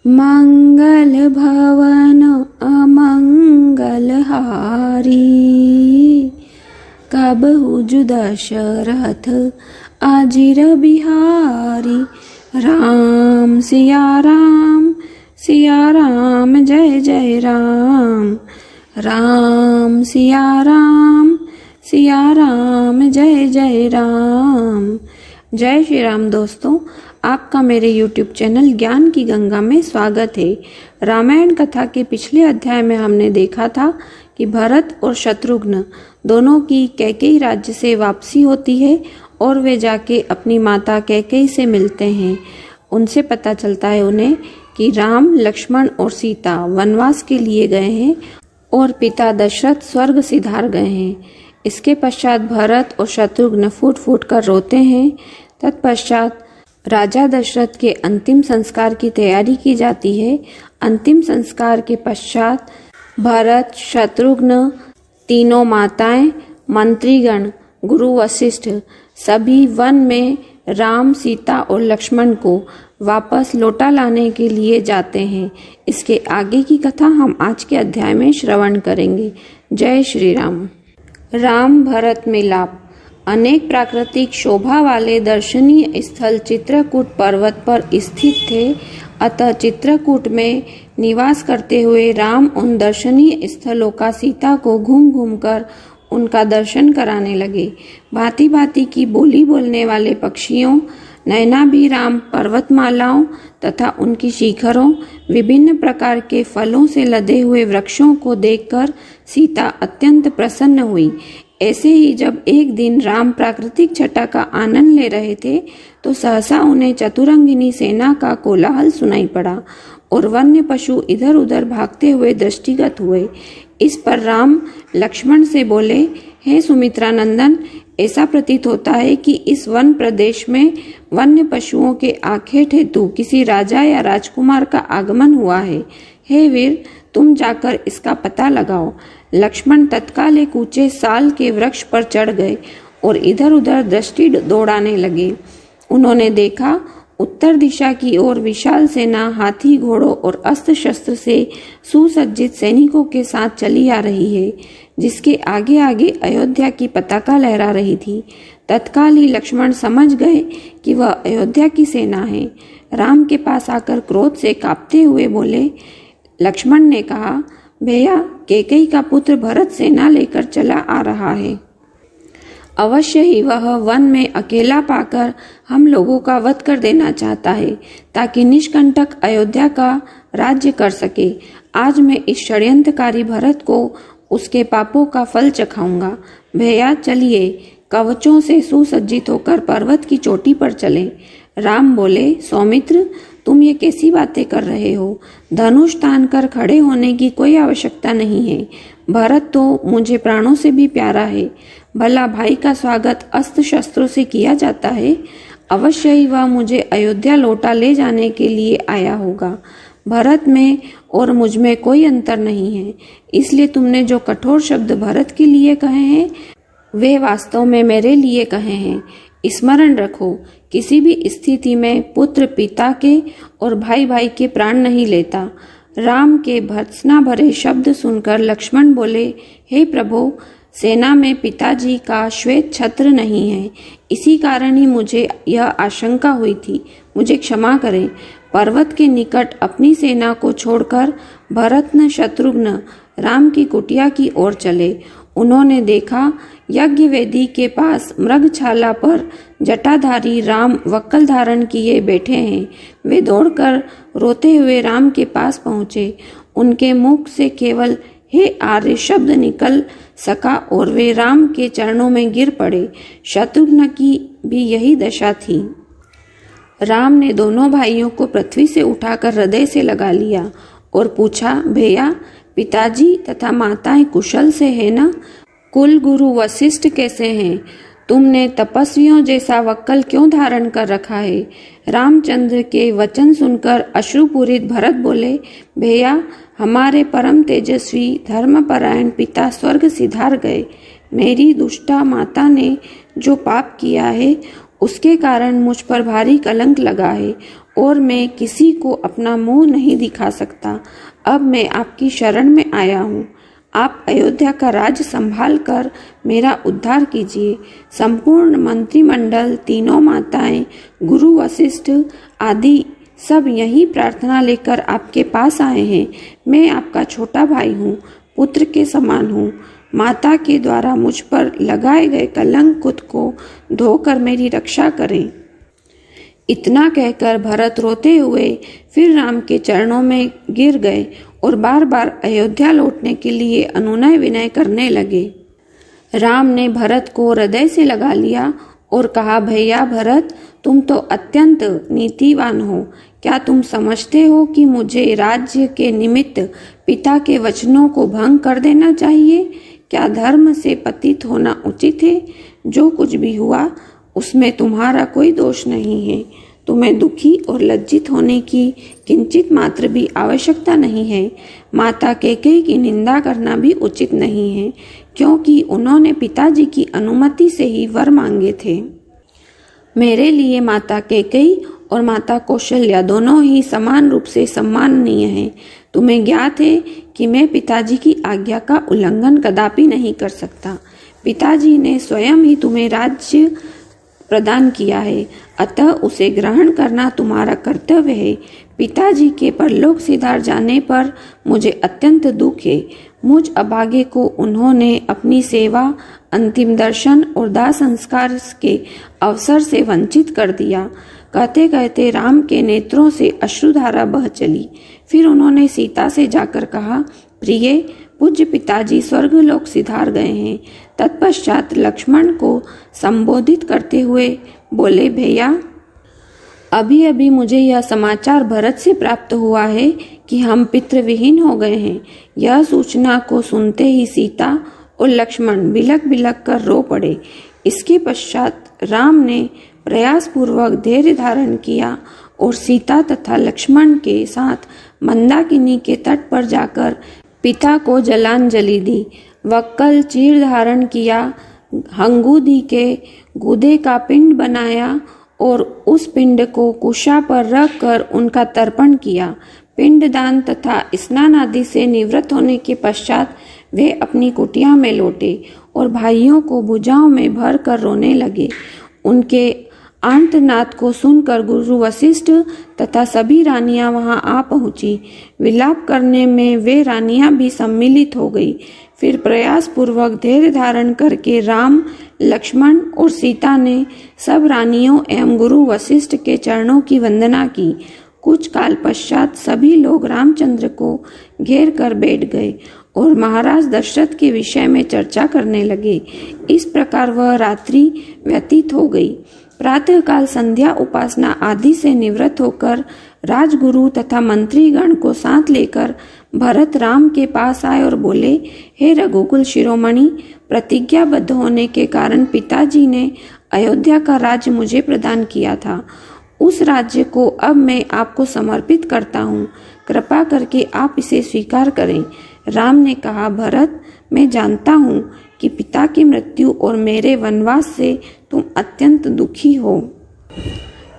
मंगल भवन अमंगल हारी, कबहु जु दशरथ अजिर बिहारी। राम सिया राम जय जय राम, राम सिया राम जय जय राम। जय श्री राम। दोस्तों, आपका मेरे YouTube चैनल ज्ञान की गंगा में स्वागत है। रामायण कथा के पिछले अध्याय में हमने देखा था कि भरत और शत्रुघ्न दोनों की कैकेयी राज्य से वापसी होती है और वे जाके अपनी माता कैकेयी से मिलते हैं। उनसे पता चलता है उन्हें कि राम, लक्ष्मण और सीता वनवास के लिए गए हैं और पिता दशरथ स्वर्ग सिधार गए हैं। इसके पश्चात भरत और शत्रुघ्न फूट फूट कर रोते हैं। तत्पश्चात राजा दशरथ के अंतिम संस्कार की तैयारी की जाती है। अंतिम संस्कार के पश्चात भरत, शत्रुघ्न, तीनों माताएं, मंत्रीगण, गुरु वशिष्ठ सभी वन में राम, सीता और लक्ष्मण को वापस लौटा लाने के लिए जाते हैं। इसके आगे की कथा हम आज के अध्याय में श्रवण करेंगे। जय श्री राम। राम भरत मिलाप। अनेक प्राकृतिक शोभा वाले दर्शनीय स्थल चित्रकूट पर्वत पर स्थित थे। अतः चित्रकूट में निवास करते हुए राम उन दर्शनीय स्थलों का सीता को घूम घूम कर उनका दर्शन कराने लगे। भांति भांति की बोली बोलने वाले पक्षियों, नयनाभिराम पर्वतमालाओं तथा उनकी शिखरों, विभिन्न प्रकार के फलों से लदे हुए वृक्षों को देखकर सीता अत्यंत प्रसन्न हुई। ऐसे ही जब एक दिन राम प्राकृतिक छटा का आनंद ले रहे थे तो सहसा उन्हें चतुरंगिनी सेना का कोलाहल सुनाई पड़ा और वन्य पशु इधर उधर भागते हुए दृष्टिगत हुए। इस पर राम लक्ष्मण से बोले, हे सुमित्रा नंदन, ऐसा प्रतीत होता है कि इस वन प्रदेश में वन्य पशुओं के आखेट हेतु किसी राजा या राजकुमार का आगमन हुआ है। हे वीर, तुम जाकर इसका पता लगाओ। लक्ष्मण तत्काल एक ऊंचे साल के वृक्ष पर चढ़ गए और इधर उधर दृष्टि दौड़ाने लगे। उन्होंने देखा, उत्तर दिशा की ओर विशाल सेना हाथी, घोड़ों और अस्त्र शस्त्र से सुसज्जित सैनिकों के साथ चली आ रही है, जिसके आगे आगे अयोध्या की पताका लहरा रही थी। तत्काल ही लक्ष्मण समझ गए कि वह अयोध्या की सेना है। राम के पास आकर क्रोध से कांपते हुए बोले। लक्ष्मण ने कहा, भैया, कैकेयी का पुत्र भरत सेना लेकर चला आ रहा है। अवश्य ही वह वन में अकेला पाकर हम लोगों का वध कर देना चाहता है ताकि निष्कंटक अयोध्या का राज्य कर सके। आज मैं इस षड्यंत्रकारी भरत को उसके पापों का फल चखाऊंगा। भैया चलिए, कवचों से सुसज्जित होकर पर्वत की चोटी पर चलें। राम बोले, सौमित्र, तुम ये कैसी बातें कर रहे हो? धनुष तान कर खड़े होने की कोई आवश्यकता नहीं है। भरत तो मुझे प्राणों से भी प्यारा है। भला भाई का स्वागत अस्त्र शस्त्रों से किया जाता है। अवश्य ही वह मुझे अयोध्या लौटा ले जाने के लिए आया होगा। भरत में और मुझ में कोई अंतर नहीं है। इसलिए तुमने जो कठोर शब्द भरत के लिए कहे हैं वे वास्तव में मेरे लिए कहे हैं। स्मरण रखो, किसी भी स्थिति में पुत्र पिता के और भाई भाई के प्राण नहीं लेता। राम के भर्त्सना भरे शब्द सुनकर लक्ष्मण बोले, हे प्रभु, सेना में पिताजी का श्वेत छत्र नहीं है। इसी कारण ही मुझे यह आशंका हुई थी। मुझे क्षमा करें। पर्वत के निकट अपनी सेना को छोड़कर भरत न शत्रुघ्न राम की कुटिया की ओर चले। उन्होंने देखा, यज्ञ वेदी के पास मृगछाला पर जटाधारी राम वक्कल धारण किए बैठे हैं। वे दौड़कर रोते हुए राम के पास पहुंचे। उनके मुख से केवल हे आर्य शब्द निकल सका और वे राम के चरणों में गिर पड़े। शत्रुघ्न की भी यही दशा थी। राम ने दोनों भाइयों को पृथ्वी से उठाकर हृदय से लगा लिया और पूछा, भैया, पिताजी तथा माताएं कुशल से है ना? कुल गुरु वशिष्ठ कैसे हैं? तुमने तपस्वियों जैसा वक्कल क्यों धारण कर रखा है? रामचंद्र के वचन सुनकर अश्रुपूरित भरत बोले, भैया, हमारे परम तेजस्वी धर्मपरायण पिता स्वर्ग सिधार गए। मेरी दुष्टा माता ने जो पाप किया है उसके कारण मुझ पर भारी कलंक लगा है और मैं किसी को अपना मुंह नहीं दिखा सकता। अब मैं आपकी शरण में आया हूँ। आप अयोध्या का राज्य संभाल कर मेरा उद्धार कीजिए। संपूर्ण मंत्रिमंडल, तीनों माताएं, गुरु वशिष्ठ आदि सब यही प्रार्थना लेकर आपके पास आए हैं। मैं आपका छोटा भाई हूँ, पुत्र के समान हूँ। माता के द्वारा मुझ पर लगाए गए कलंक को धोकर मेरी रक्षा करें। इतना कहकर भरत रोते हुए फिर राम के चरणों में गिर गए और बार बार अयोध्या लौटने के लिए अनुनय विनय करने लगे। राम ने भरत को हृदय से लगा लिया और कहा, भैया भरत, तुम तो अत्यंत नीतिवान हो। क्या तुम समझते हो कि मुझे राज्य के निमित्त पिता के वचनों को भंग कर देना चाहिए? क्या धर्म से पतित होना उचित है? जो कुछ भी हुआ उसमें तुम्हारा कोई दोष नहीं है। तुम्हें दुखी और लज्जित होने की किंचित मात्र भी आवश्यकता नहीं है। माता कैकेयी की निंदा करना भी उचित नहीं है, क्योंकि उन्होंने पिताजी की अनुमति से ही वर मांगे थे। मेरे लिए माता कैकेयी और माता कौशल्या दोनों ही समान रूप से सम्माननीय हैं। तुम्हें ज्ञात है कि मैं पिताजी की आज्ञा का उल्लंघन कदापि नहीं कर सकता। पिताजी ने स्वयं ही तुम्हें राज्य प्रदान किया है, अतः उसे ग्रहण करना तुम्हारा कर्तव्य है। पिताजी के परलोक सिधार जाने पर मुझे अत्यंत दुख है। मुझ अभागे को उन्होंने अपनी सेवा, अंतिम दर्शन और दाह संस्कार के अवसर से वंचित कर दिया। कहते कहते राम के नेत्रों से अश्रुधारा बह चली। फिर उन्होंने सीता से जाकर कहा, प्रिय, पूज्य पिताजी स्वर्गलोक सिधार गए हैं। तत्पश्चात लक्ष्मण को संबोधित करते हुए बोले, भैया, अभी अभी मुझे यह समाचार भरत से प्राप्त हुआ है कि हम पितृविहीन हो गए हैं। यह सूचना को सुनते ही सीता और लक्ष्मण बिलक बिलक कर रो पड़े। इसके पश्चात राम ने प्रयास पूर्वक धैर्य धारण किया और सीता तथा लक्ष्मण के साथ मंदाकिनी के तट पर जाकर पिता को जलांजलि दी। वक्कल चीर धारण किया, हंगूदी के गूदे का पिंड बनाया और उस पिंड को कुशा पर रख कर उनका तर्पण किया। पिंडदान तथा स्नान आदि से निवृत्त होने के पश्चात वे अपनी कुटिया में लौटे और भाइयों को भुजाओं में भर कर रोने लगे। उनके आर्तनाद को सुनकर गुरु वशिष्ठ तथा सभी रानियां वहां आ पहुंची। विलाप करने में वे रानियां भी सम्मिलित हो गई। फिर प्रयास पूर्वक धैर्य धारण करके राम, लक्ष्मण और सीता ने सब रानियों एवं गुरु वशिष्ठ के चरणों की वंदना की। कुछ काल पश्चात सभी लोग रामचंद्र को घेर कर बैठ गए और महाराज दशरथ के विषय में चर्चा करने लगे। इस प्रकार वह रात्रि व्यतीत हो गई। प्रातःकाल संध्या उपासना आदि से निवृत्त होकर राजगुरु तथा मंत्रीगण को साथ लेकर भरत राम के पास आए और बोले, हे रघुकुल शिरोमणि, प्रतिज्ञाबद्ध होने के कारण पिताजी ने अयोध्या का राज्य मुझे प्रदान किया था। उस राज्य को अब मैं आपको समर्पित करता हूँ। कृपा करके आप इसे स्वीकार करें। राम ने कहा, भरत, मैं जानता हूँ कि पिता की मृत्यु और मेरे वनवास से तुम अत्यंत दुखी हो,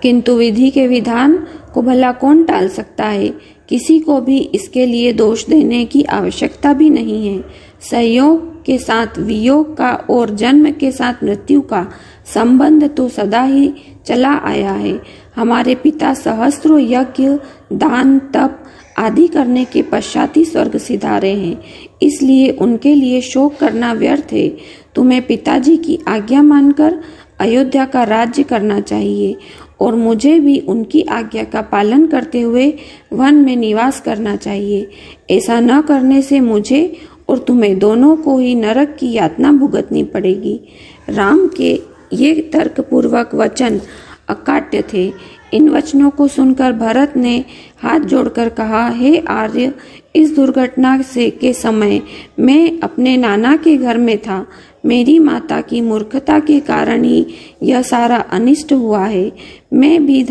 किंतु विधि के विधान को भला कौन टाल सकता है। किसी को भी इसके लिए दोष देने की आवश्यकता भी नहीं है। संयोग के साथ वियोग का और जन्म के साथ मृत्यु का संबंध तो सदा ही चला आया है। हमारे पिता सहस्त्रों यज्ञ, दान, तप आदि करने के पश्चात ही स्वर्ग सिधारे हैं, इसलिए उनके लिए शोक करना व्यर्थ है। तुम्हें पिताजी की आज्ञा मानकर अयोध्या का राज्य करना चाहिए और मुझे भी उनकी आज्ञा का पालन करते हुए वन में निवास करना चाहिए। ऐसा न करने से मुझे और तुम्हें दोनों को ही नरक की यातना भुगतनी पड़ेगी। राम के ये तर्कपूर्वक वचन अकाट्य थे। इन वचनों को सुनकर भरत ने हाथ जोड़कर कहा, हे आर्य, इस दुर्घटना के समय मैं अपने नाना के घर में था। मेरी माता की मूर्खता के कारण ही यह सारा अनिष्ट हुआ है। मैं भी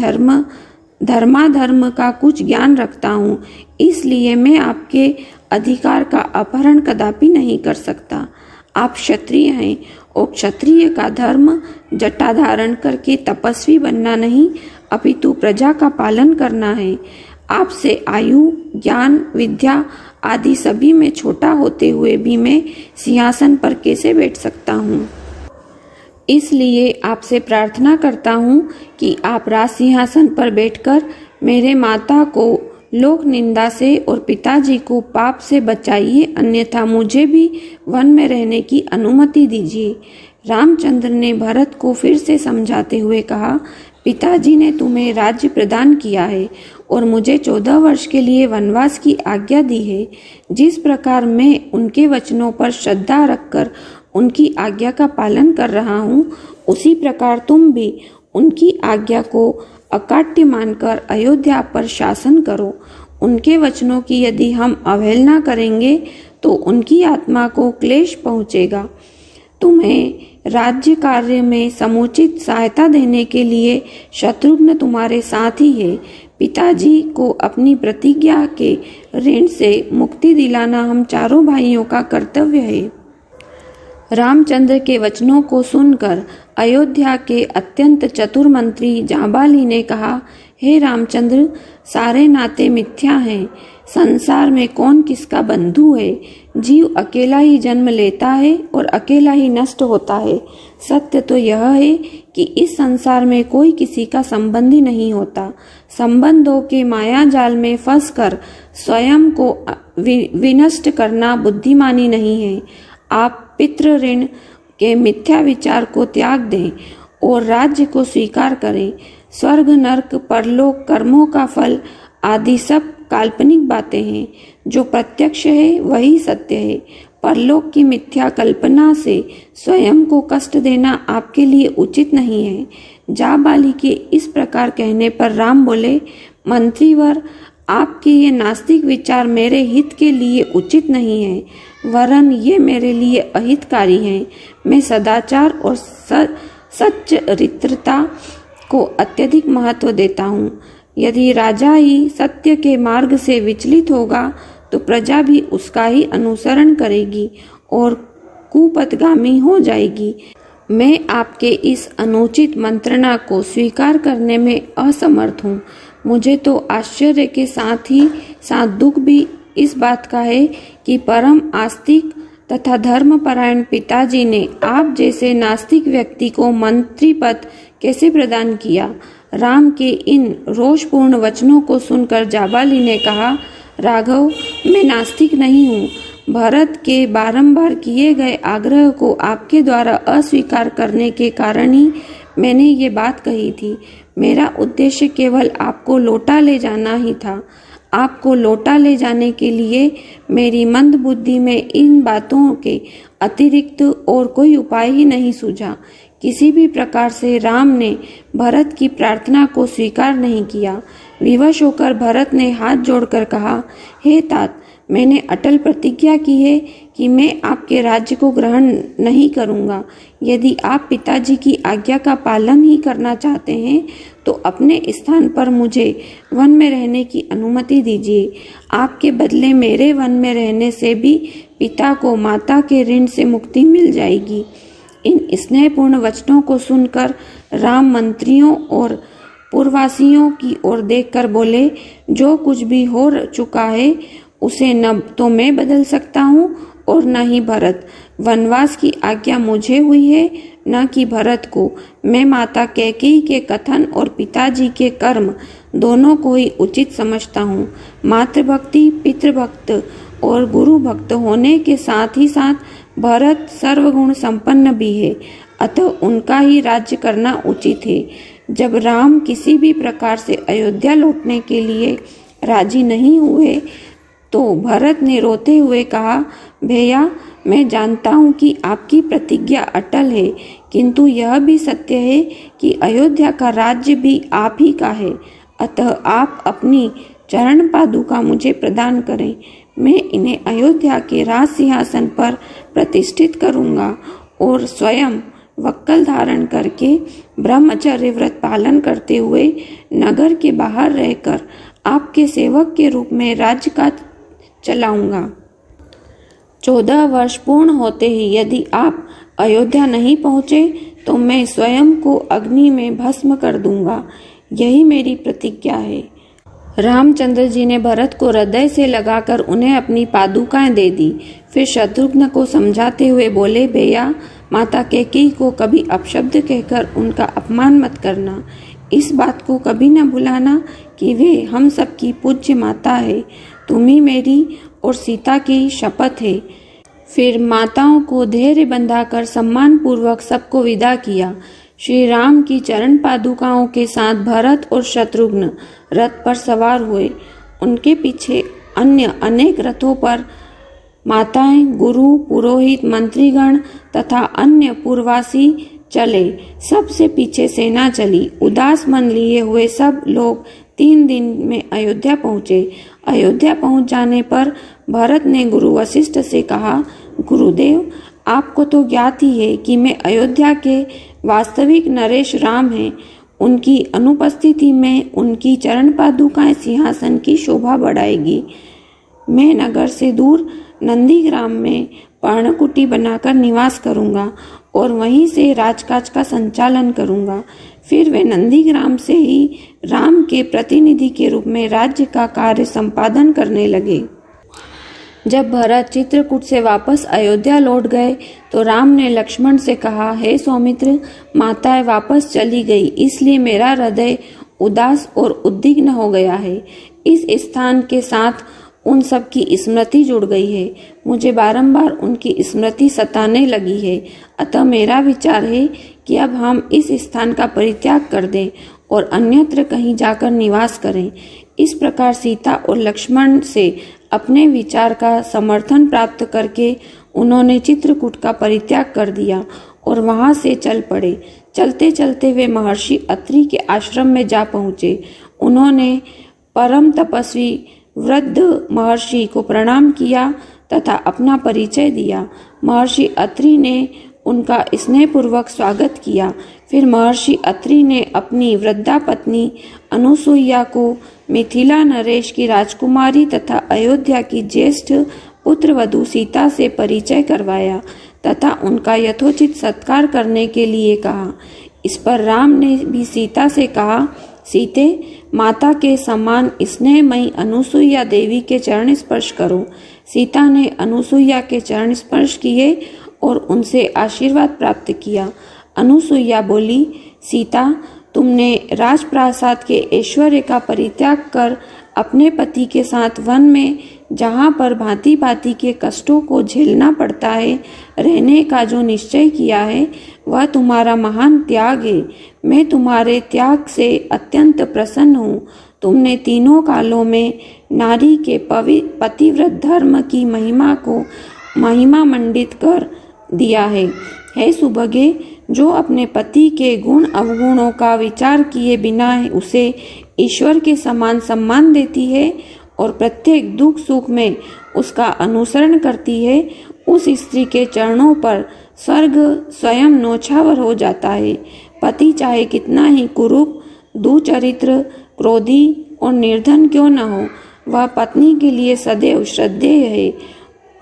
धर्माधर्म का कुछ ज्ञान रखता हूँ, इसलिए मैं आपके अधिकार का अपहरण कदापि नहीं कर सकता। आप क्षत्रिय हैं और क्षत्रिय का धर्म जटा धारण करके तपस्वी बनना नहीं, अपितु प्रजा का पालन करना है। आपसे आयु, ज्ञान, विद्या आदि सभी में छोटा होते हुए भी मैं सिंहासन पर कैसे बैठ सकता हूँ? इसलिए आपसे प्रार्थना करता हूँ कि आप राज सिंहासन पर बैठकर मेरे माता को लोक निंदा से और पिताजी को पाप से बचाइए, अन्यथा मुझे भी वन में रहने की अनुमति दीजिए। रामचंद्र ने भरत को फिर से समझाते हुए कहा, पिताजी ने तुम्हें राज्य प्रदान किया है और मुझे 14 वर्ष के लिए वनवास की आज्ञा दी है। जिस प्रकार मैं उनके वचनों पर श्रद्धा रखकर उनकी आज्ञा का पालन कर रहा हूँ, उसी प्रकार तुम भी उनकी आज्ञा को अकाट्य मानकर अयोध्या पर शासन करो। उनके वचनों की यदि हम अवहेलना करेंगे तो उनकी आत्मा को क्लेश पहुँचेगा। तुम्हें राज्य कार्य में समुचित सहायता देने के लिए शत्रुघ्न तुम्हारे साथ ही है। पिताजी को अपनी प्रतिज्ञा के ऋण से मुक्ति दिलाना हम चारों भाइयों का कर्तव्य है। रामचंद्र के वचनों को सुनकर अयोध्या के अत्यंत चतुर मंत्री जाबाली ने कहा, हे रामचंद्र, सारे नाते मिथ्या हैं। संसार में कौन किसका बंधु है? जीव अकेला ही जन्म लेता है और अकेला ही नष्ट होता है। सत्य तो यह है कि इस संसार में कोई किसी का संबंधी नहीं होता। संबंधों के माया जाल में फंसकर स्वयं को विनष्ट करना बुद्धिमानी नहीं है। आप पितृ ऋण के मिथ्या विचार को त्याग दें और राज्य को स्वीकार करें। स्वर्ग, नरक, परलोक, कर्मों का फल आदि सब काल्पनिक बातें हैं। जो प्रत्यक्ष है वही सत्य है। परलोक की मिथ्या कल्पना से स्वयं को कष्ट देना आपके लिए उचित नहीं है। जाबाली के इस प्रकार कहने पर राम बोले, मंत्रीवर, आपके ये नास्तिक विचार मेरे हित के लिए उचित नहीं है, वरन ये मेरे लिए अहितकारी हैं। मैं सदाचार और सच्चरित्रता को अत्यधिक महत्व देता हूँ। यदि राजा ही सत्य के मार्ग से विचलित होगा तो प्रजा भी उसका ही अनुसरण करेगी और कुपथगामी हो जाएगी। मैं आपके इस अनुचित मंत्रणा को स्वीकार करने में असमर्थ हूँ। मुझे तो आश्चर्य के साथ ही साथ दुख भी इस बात का है कि परम आस्तिक तथा धर्मपरायण पिताजी ने आप जैसे नास्तिक व्यक्ति को मंत्री पद कैसे प्रदान किया। राम के इन रोषपूर्ण वचनों को सुनकर जाबाली ने कहा, राघव, मैं नास्तिक नहीं हूँ। भरत के बारंबार किए गए आग्रह को आपके द्वारा अस्वीकार करने के कारण ही मैंने ये बात कही थी। मेरा उद्देश्य केवल आपको लौटा ले जाना ही था। आपको लौटा ले जाने के लिए मेरी मंद बुद्धि में इन बातों के अतिरिक्त और कोई उपाय ही नहीं सूझा। किसी भी प्रकार से राम ने भरत की प्रार्थना को स्वीकार नहीं किया। विवश होकर भरत ने हाथ जोड़कर कहा, हे तात, मैंने अटल प्रतिज्ञा की है कि मैं आपके राज्य को ग्रहण नहीं करूंगा। यदि आप पिताजी की आज्ञा का पालन ही करना चाहते हैं तो अपने स्थान पर मुझे वन में रहने की अनुमति दीजिए। आपके बदले मेरे वन में रहने से भी पिता को माता के ऋण से मुक्ति मिल जाएगी। इन स्नेहपूर्ण वचनों को सुनकर राम मंत्रियों और पूर्ववासियों की ओर देखकर बोले, जो कुछ भी हो चुका है उसे न तो मैं बदल सकता हूँ और न ही भरत। वनवास की आज्ञा मुझे हुई है, न कि भरत को। मैं माता कैकेयी के कथन और पिताजी के कर्म दोनों को ही उचित समझता हूँ। मातृभक्ति, पितृभक्त और गुरु भक्त होने के साथ ही साथ भरत सर्वगुण संपन्न भी है, अतः उनका ही राज्य करना उचित है। जब राम किसी भी प्रकार से अयोध्या लौटने के लिए राजी नहीं हुए तो भरत ने रोते हुए कहा, भैया, मैं जानता हूँ कि आपकी प्रतिज्ञा अटल है, किंतु यह भी सत्य है कि अयोध्या का राज्य भी आप ही का है। अतः आप अपनी चरण पादुका मुझे प्रदान करें। मैं इन्हें अयोध्या के राज सिंहासन पर प्रतिष्ठित करूँगा और स्वयं वक्कल धारण करके ब्रह्मचर्य व्रत पालन करते हुए नगर के बाहर रहकर आपके सेवक के रूप में राज्य का चलाऊंगा। 14 वर्ष पूर्ण होते ही यदि आप अयोध्या नहीं पहुँचे तो मैं स्वयं को अग्नि में भस्म कर दूंगा। यही मेरी प्रतिज्ञा है। रामचंद्र जी ने भरत को हृदय से लगाकर उन्हें अपनी पादुकाएं दे दी। फिर शत्रुघ्न को समझाते हुए बोले, भैया, माता कैकेयी को कभी अपशब्द कहकर उनका अपमान मत करना। इस बात को कभी न भुलाना कि वे हम सबकी पूज्य माता है। तुम्ही मेरी और सीता की शपथ है। फिर माताओं को धैर्य बंधाकर सम्मान पूर्वक सबको विदा किया। श्री राम की चरण पादुकाओं के साथ भरत और शत्रुघ्न रथ पर सवार हुए। उनके पीछे अन्य अनेक रथों पर माताएं, गुरु, पुरोहित, मंत्रीगण तथा अन्य पूर्ववासी चले। सबसे पीछे सेना चली। उदास मन लिए हुए सब लोग 3 दिन में अयोध्या पहुँचे। अयोध्या पहुँच जाने पर भरत ने गुरु वशिष्ठ से कहा, गुरुदेव, आपको तो ज्ञात ही है कि मैं अयोध्या के वास्तविक नरेश राम हैं। उनकी अनुपस्थिति में उनकी चरण पादुकाएं सिंहासन की शोभा बढ़ाएगी। मैं नगर से दूर नंदीग्राम में पर्णकुटी बनाकर निवास करूंगा और वहीं से राजकाज का संचालन करूंगा। फिर वे नंदीग्राम से ही राम के प्रतिनिधि के रूप में राज्य का कार्य संपादन करने लगे। जब भरत चित्रकूट से वापस अयोध्या लौट गए तो राम ने लक्ष्मण से कहा, हे सौमित्र, माताएं वापस चली गई, इसलिए मेरा हृदय उदास और उद्विग्न हो गया है। इस स्थान के साथ उन सब की स्मृति जुड़ गई है। मुझे बारंबार उनकी स्मृति सताने लगी है। अतः मेरा विचार है कि अब हम इस स्थान का परित्याग कर दें और अन्यत्र कहीं जाकर निवास करें। इस प्रकार सीता और लक्ष्मण से अपने विचार का समर्थन प्राप्त करके उन्होंने चित्रकूट का परित्याग कर दिया और वहां से चल पड़े। चलते चलते वे महर्षि अत्रि के आश्रम में जा पहुंचे। उन्होंने परम तपस्वी वृद्ध महर्षि को प्रणाम किया तथा अपना परिचय दिया। महर्षि अत्रि ने उनका स्नेहपूर्वक स्वागत किया। फिर महर्षि अत्रि ने अपनी वृद्धा पत्नी अनुसुईया को मिथिला नरेश की राजकुमारी तथा अयोध्या की ज्येष्ठ पुत्र वधू सीता से परिचय करवाया तथा उनका यथोचित सत्कार करने के लिए कहा। इस पर राम ने भी सीता से कहा, सीते, माता के समान स्नेहमयी अनुसुईया देवी के चरण स्पर्श करो। सीता ने अनुसुईया के चरण स्पर्श किए और उनसे आशीर्वाद प्राप्त किया। अनुसुईया बोली, सीता, तुमने राजप्रासाद के ऐश्वर्य का परित्याग कर अपने पति के साथ वन में, जहाँ पर भांति भांति के कष्टों को झेलना पड़ता है, रहने का जो निश्चय किया है, वह तुम्हारा महान त्याग है। मैं तुम्हारे त्याग से अत्यंत प्रसन्न हूँ। तुमने तीनों कालों में नारी के पतिव्रत धर्म की महिमा मंडित कर दिया है। हे सुभगे, जो अपने पति के गुण अवगुणों का विचार किए बिना उसे ईश्वर के समान सम्मान देती है और प्रत्येक दुख सुख में उसका अनुसरण करती है, उस स्त्री के चरणों पर स्वर्ग स्वयं नौछावर हो जाता है। पति चाहे कितना ही कुरूप, दुचरित्र, क्रोधी और निर्धन क्यों न हो, वह पत्नी के लिए सदैव श्रद्धेय है।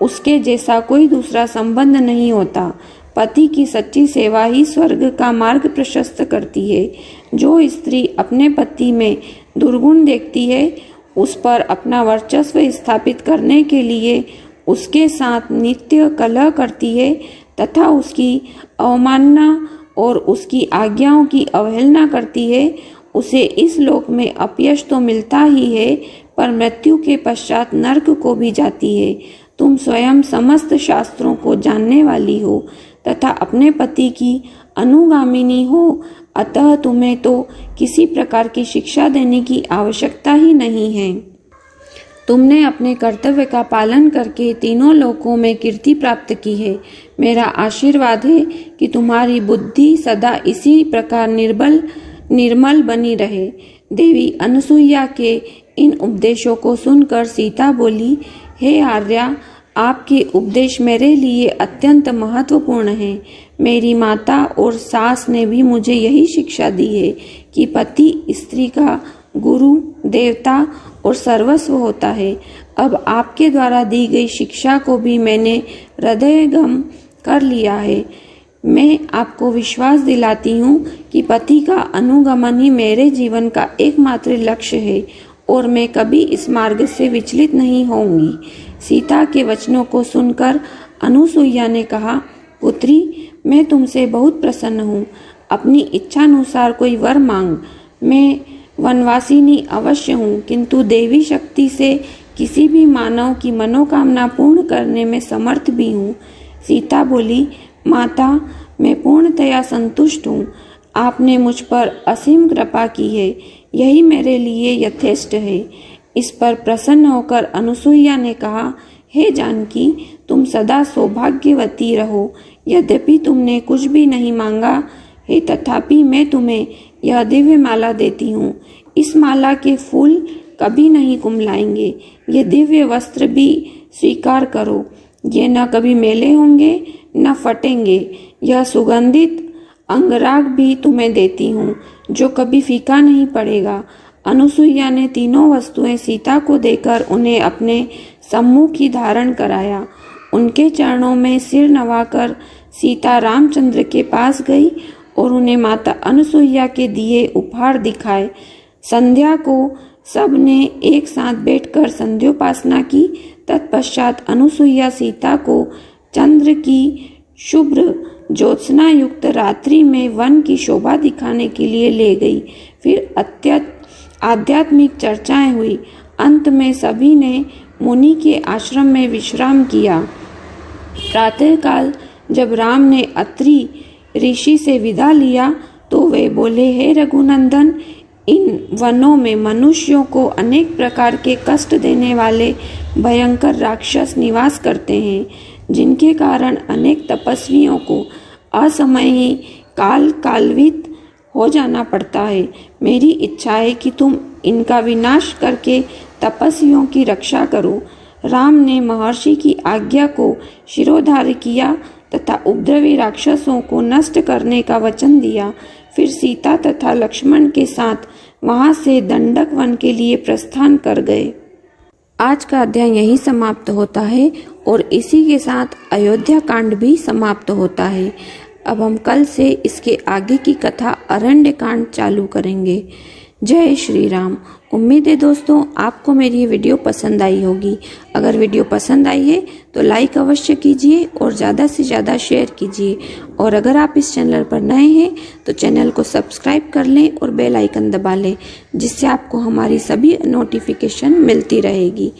उसके जैसा कोई दूसरा संबंध नहीं होता। पति की सच्ची सेवा ही स्वर्ग का मार्ग प्रशस्त करती है। जो स्त्री अपने पति में दुर्गुण देखती है, उस पर अपना वर्चस्व स्थापित करने के लिए उसके साथ नित्य कलह करती है तथा उसकी अवमानना और उसकी आज्ञाओं की अवहेलना करती है, उसे इस लोक में अपयश तो मिलता ही है, पर मृत्यु के पश्चात नरक को भी जाती है। तुम स्वयं समस्त शास्त्रों को जानने वाली हो तथा अपने पति की अनुगामिनी हो, अतः तुम्हें तो किसी प्रकार की शिक्षा देने की आवश्यकता ही नहीं है। तुमने अपने कर्तव्य का पालन करके तीनों लोकों में कीर्ति प्राप्त की है। मेरा आशीर्वाद है कि तुम्हारी बुद्धि सदा इसी प्रकार निर्मल बनी रहे। देवी अनुसुईया के इन उपदेशों को सुनकर सीता बोली, हे आर्या, आपके उपदेश मेरे लिए अत्यंत महत्वपूर्ण हैं। मेरी माता और सास ने भी मुझे यही शिक्षा दी है कि पति स्त्री का गुरु, देवता और सर्वस्व होता है। अब आपके द्वारा दी गई शिक्षा को भी मैंने हृदयंगम कर लिया है। मैं आपको विश्वास दिलाती हूँ कि पति का अनुगमन ही मेरे जीवन का एकमात्र लक्ष्य है और मैं कभी इस मार्ग से विचलित नहीं होंगी। सीता के वचनों को सुनकर अनुसुईया ने कहा, पुत्री, मैं तुमसे बहुत प्रसन्न हूँ। अपनी इच्छानुसार कोई वर मांग। मैं वनवासिनी अवश्य हूँ, किंतु देवी शक्ति से किसी भी मानव की मनोकामना पूर्ण करने में समर्थ भी हूँ। सीता बोली, माता, मैं पूर्णतया संतुष्ट हूँ। आपने मुझ पर असीम कृपा की है, यही मेरे लिए यथेष्ट है। इस पर प्रसन्न होकर अनुसुईया ने कहा, हे जानकी, तुम सदा सौभाग्यवती रहो। यद्यपि तुमने कुछ भी नहीं मांगा है, तथापि मैं तुम्हें यह दिव्य माला देती हूँ। इस माला के फूल कभी नहीं कुम्हलाएंगे, ये दिव्य वस्त्र भी स्वीकार करो। ये न कभी मेले होंगे न फटेंगे। यह सुगंधित अंगराग भी तुम्हें देती हूँ, जो कभी फीका नहीं पड़ेगा। अनुसुईया ने तीनों वस्तुएं सीता को देकर उन्हें अपने सम्मुख ही धारण कराया। उनके चरणों में सिर नवाकर सीता रामचंद्र के पास गई और उन्हें माता अनुसुईया के दिए उपहार दिखाए। संध्या को सबने एक साथ बैठकर संध्योपासना की। तत्पश्चात अनुसुईया सीता को चंद्र की शुभ्र ज्योत्सना युक्त रात्रि में वन की शोभा दिखाने के लिए ले गई। फिर आध्यात्मिक चर्चाएं हुई। अंत में सभी ने मुनि के आश्रम में विश्राम किया। प्रातःकाल जब राम ने अत्रि ऋषि से विदा लिया तो वे बोले, हे रघुनंदन, इन वनों में मनुष्यों को अनेक प्रकार के कष्ट देने वाले भयंकर राक्षस निवास करते हैं, जिनके कारण अनेक तपस्वियों को असमय ही कालवित हो जाना पड़ता है। मेरी इच्छा है कि तुम इनका विनाश करके तपस्वियों की रक्षा करो। राम ने महर्षि की आज्ञा को शिरोधार्य किया तथा उपद्रवी राक्षसों को नष्ट करने का वचन दिया। फिर सीता तथा लक्ष्मण के साथ वहां से दंडक वन के लिए प्रस्थान कर गए। आज का अध्याय यहीं समाप्त होता है और इसी के साथ अयोध्या कांड भी समाप्त होता है। अब हम कल से इसके आगे की कथा अरण्य कांड चालू करेंगे। जय श्री राम। उम्मीद है दोस्तों आपको मेरी ये वीडियो पसंद आई होगी। अगर वीडियो पसंद आई है तो लाइक अवश्य कीजिए और ज़्यादा से ज़्यादा शेयर कीजिए। और अगर आप इस चैनल पर नए हैं तो चैनल को सब्सक्राइब कर लें और बेल आइकन दबा लें, जिससे आपको हमारी सभी नोटिफिकेशन मिलती रहेगी।